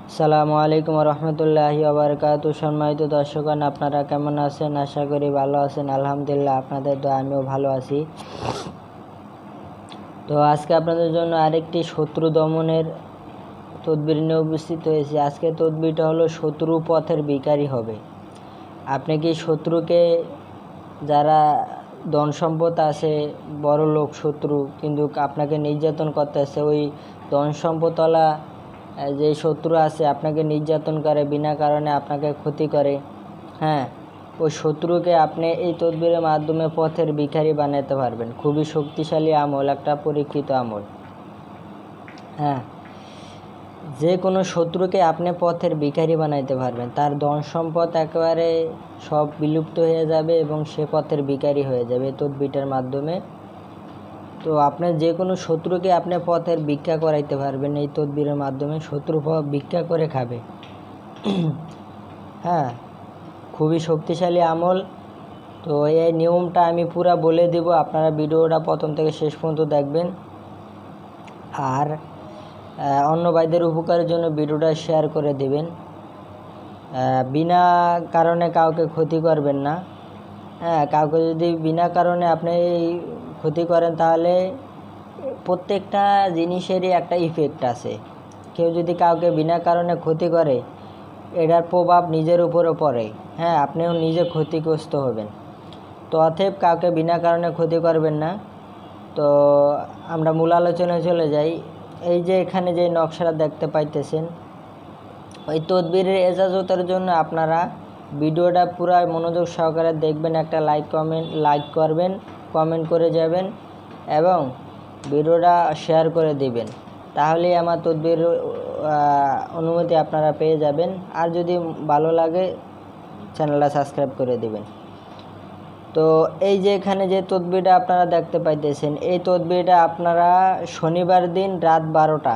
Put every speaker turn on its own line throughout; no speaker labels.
আসসালামু আলাইকুম রহমতুল্লাহি ওবারাকাতু। সম্মানিত দর্শকগণ, আপনারা কেমন আছেন? আশা করি ভালো আছেন। আলহামদুলিল্লাহ, আপনাদের দোয়া আমিও ভালো আছি। তো আজকে আপনাদের জন্য আরেকটি শত্রু দমনের তদবির নিয়ে উপস্থিত হয়েছি। আজকে তদবিরটা হলো শত্রু পথের ভিখারি হবে। আপনি কি শত্রুকে, যারা ধন সম্পদ আছে, বড় লোক শত্রু, কিন্তু আপনাকে নির্যাতন করতেছে, ওই ধন সম্পদওয়ালা যে শত্রু আছে আপনাকে নির্যাতন করে, বিনা কারণে আপনাকে ক্ষতি করে, হ্যাঁ, ওই শত্রুকে আপনি এই তদবিরের মাধ্যমে পথের ভিখারি বানাতে পারবেন। খুবই শক্তিশালী আমল, একটা পরীক্ষিত আমল। হ্যাঁ, যে কোনো শত্রুকে আপনি পথের ভিখারি বানাইতে পারবেন। তার ধন সম্পদ একেবারে সব বিলুপ্ত হয়ে যাবে এবং সে পথের ভিখারি হয়ে যাবে এই তদবিরটার মাধ্যমে। তো আপনার যে কোনো শত্রুকে আপনি পথের ভিক্ষা করাইতে পারবেন এই তদবিরের মাধ্যমে। শত্রু ভিক্ষা করে খাবে। হ্যাঁ, খুবই শক্তিশালী আমল। তো এই নিয়মটা আমি পুরা বলে দেব, আপনারা ভিডিওটা প্রথম থেকে শেষ পর্যন্ত দেখবেন। আর অন্য ভাইদের উপকারের জন্য ভিডিওটা শেয়ার করে দেবেন। বিনা কারণে কাউকে ক্ষতি করবেন না। হ্যাঁ, কাউকে যদি বিনা কারণে আপনি ক্ষতি করেন তাহলে প্রত্যেকটা জিনিসেরই একটা ইফেক্ট আছে। কেউ যদি কাউকে বিনা কারণে ক্ষতি করে, এটার প্রভাব নিজের উপরও পড়ে। হ্যাঁ, আপনিও নিজে ক্ষতিগ্রস্ত হবেন। তো অতএব কাউকে বিনা কারণে ক্ষতি করবেন না। তো আমরা মূল আলোচনায় চলে যাই। এই যে এখানে যে নকশাটা দেখতে পাইতেছেন, ওই তদবিরের এজাজতের জন্য আপনারা ভিডিওটা পুরো মনোযোগ সহকারে দেখবেন। একটা লাইক করবেন, কমেন্ট করে যাবেন এবং ভিডিওটা শেয়ার করে দিবেন। তাহলেই আমার তদবির অনুমতি আপনারা পেয়ে যাবেন। আর যদি ভালো লাগে চ্যানেলটা সাবস্ক্রাইব করে দিবেন। তো এই যে এখানে যে তদবিরটা আপনারা দেখতে পাইতেছেন, এই তদবিরটা আপনারা শনিবার দিন রাত 12টা,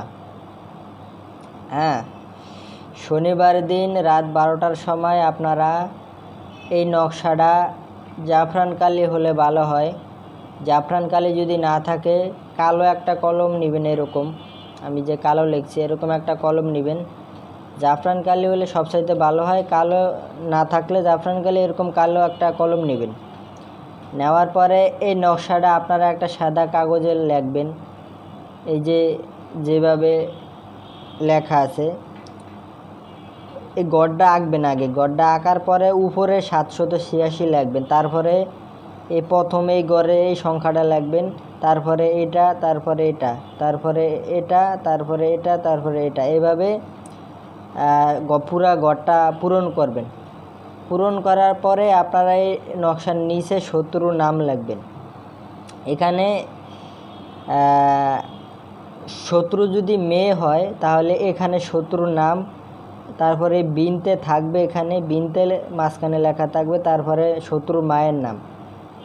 হ্যাঁ, শনিবার দিন রাত 12টার সময় আপনারা এই নকশাটা, জাফরান কালি হলে ভালো হয়। জাফরান কালি যদি না থাকে, কালো একটা কলম নেবেন। এরকম আমি যে কালো লিখছি, এরকম একটা কলম নেবেন। জাফরান কালি হলে সবচাইতে ভালো হয়। কালো না থাকলে জাফরান কালি এরকম কালো একটা কলম নেবেন। নেওয়ার পরে এই নকশাটা আপনারা একটা সাদা কাগজে লিখবেন। এই যে যেভাবে লেখা আছে, এই গড়টা আঁকবেন আগে। গড়টা আঁকার পরে উপরে 786 লিখবেন। তারপরে এই প্রথমে এই গড়ে এই সংখ্যাটা লিখবেন। তারপরে এটা, তারপরে এটা, তারপরে এটা, তারপরে এটা, তারপরে এটা, এইভাবে পুরা গড়টা পূরণ করবেন। পূরণ করার পরে আপনারা এই নকশার নিচে শত্রুর নাম লিখবেন। এখানে শত্রু যদি মেয়ে হয় তাহলে এখানে শত্রুর নাম, তারপরে বিনতে থাকবে, এখানে বিনতে মাঝখানে লেখা থাকবে, তারপরে শত্রুর মায়ের নাম।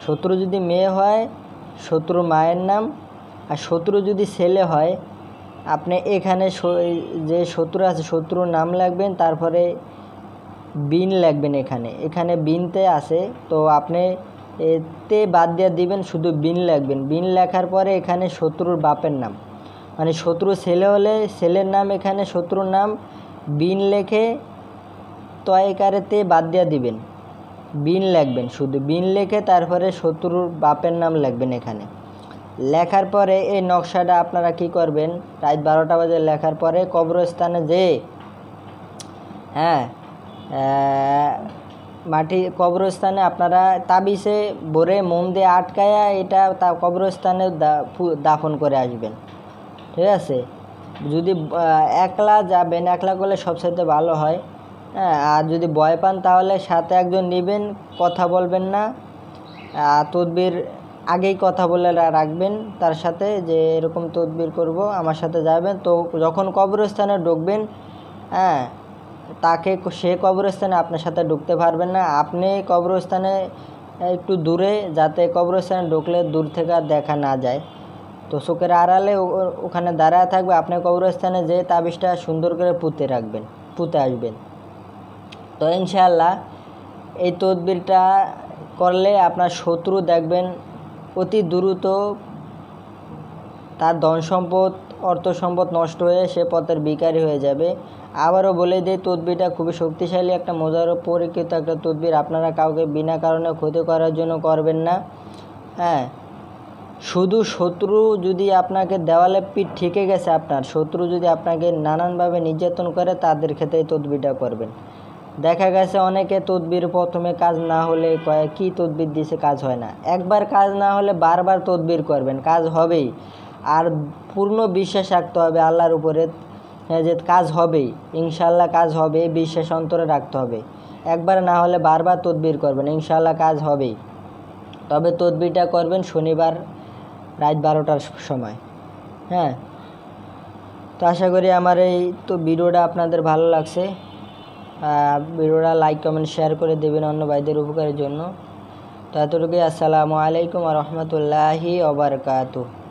শত্রু যদি মেয়ে হয় শত্রুর মায়ের নাম, আর শত্রু যদি ছেলে হয় আপনি এখানে যে শত্রু আছে শত্রুর নাম লিখবেন, তারপরে বিন লিখবেন। এখানে বিনতে আছে, তো আপনি এতে বাদ দিয়ে দিবেন, শুধু বিন লিখবেন। বিন লেখার পরে এখানে শত্রুর বাপের নাম, মানে শত্রু ছেলে হলে ছেলের নাম, এখানে শত্রুর নাম বিন লেখে তয়কারেতে বাদ দিয়ে দিবেন, বিন লিখবেন। শুধু বিন লেখে তারপরে শত্রুর বাপের নাম লিখবেন। এখানে লেখার পরে এই নকশাটা আপনারা কি করবেন, রাত 12টা বাজে লেখার পরে কবরস্থানে যে, হ্যাঁ, কবরস্থানে আপনারা তাবিজে ভরে মোম দিয়ে আটকায়া এটা কবরস্থানে দাফন করে আসবেন। ঠিক আছে? যদি একলা যাবেন, একলা করলে সবসাথে ভালো হয়। হ্যাঁ, আর যদি ভয় পান তাহলে সাথে একজন নেবেন, কথা বলবেন না। তদবির আগেই কথা বলে রাখবেন তার সাথে, যে এরকম তদবির করব, আমার সাথে যাবেন। তো যখন কবরস্থানে ঢুকবেন, হ্যাঁ, সে কবরস্থানে আপনার সাথে ঢুকতে পারবেন না। আপনি কবরস্থানে একটু দূরে, যাতে কবরস্থানে ঢুকলে দূর থেকে দেখা না যায়। তো চোখের আড়ালে ওখানে দাঁড়ায় থাকবে। আপনি কবরস্থানে যে তাবিজটা সুন্দর করে পুঁতে আসবেন। তো ইনশাআল্লাহ এই তদবিরটা করলে আপনার শত্রু দেখবেন অতি দ্রুত তার ধন সম্পদ, অর্থ সম্পদ নষ্ট হয়ে সে পথের ভিখারি হয়ে যাবে। আবারও বলে দিই, তদবিরটা খুবই শক্তিশালী একটা মজার পরীক্ষিত একটা তদবির। আপনারা কাউকে বিনা কারণে ক্ষতি করার জন্য করবেন না। হ্যাঁ, শুধু শত্রু যদি আপনাকে দেওয়ালে পিঠ ঠেকে গেছে, আপনার শত্রু যদি আপনাকে নানানভাবে নির্যাতন করে, তাদের ক্ষেত্রে এই তদবিরটা করবেন। দেখা গেছে অনেকে তদবির প্রথমে কাজ না হলে কয় কি তদবির দিছে, কাজ হয় না। একবার কাজ না হলে বারবার তদবির করবেন, কাজ হবেই। আর পূর্ণ বিশ্বাস রাখতে হবে আল্লাহর উপরে যে কাজ হবেই, ইনশাল্লাহ কাজ হবে, বিশ্বাস অন্তরে রাখতে হবে। একবার না হলে বারবার তদবির করবেন, ইনশাল্লাহ কাজ হবেই। তবে তদবিরটা করবেন শনিবার রাত 12টার সময়। হ্যাঁ, তো আশা করি আমার এই তো ভিডিওটা আপনাদের ভালো লাগছে। ভিডিওটা লাইক কমেন্ট শেয়ার করে দেবেন অন্য ভাইদের উপকারের জন্য। তো এতটুকুই। আসসালামু আলাইকুম ওয়া রাহমাতুল্লাহি ওয়া বারাকাতুহু।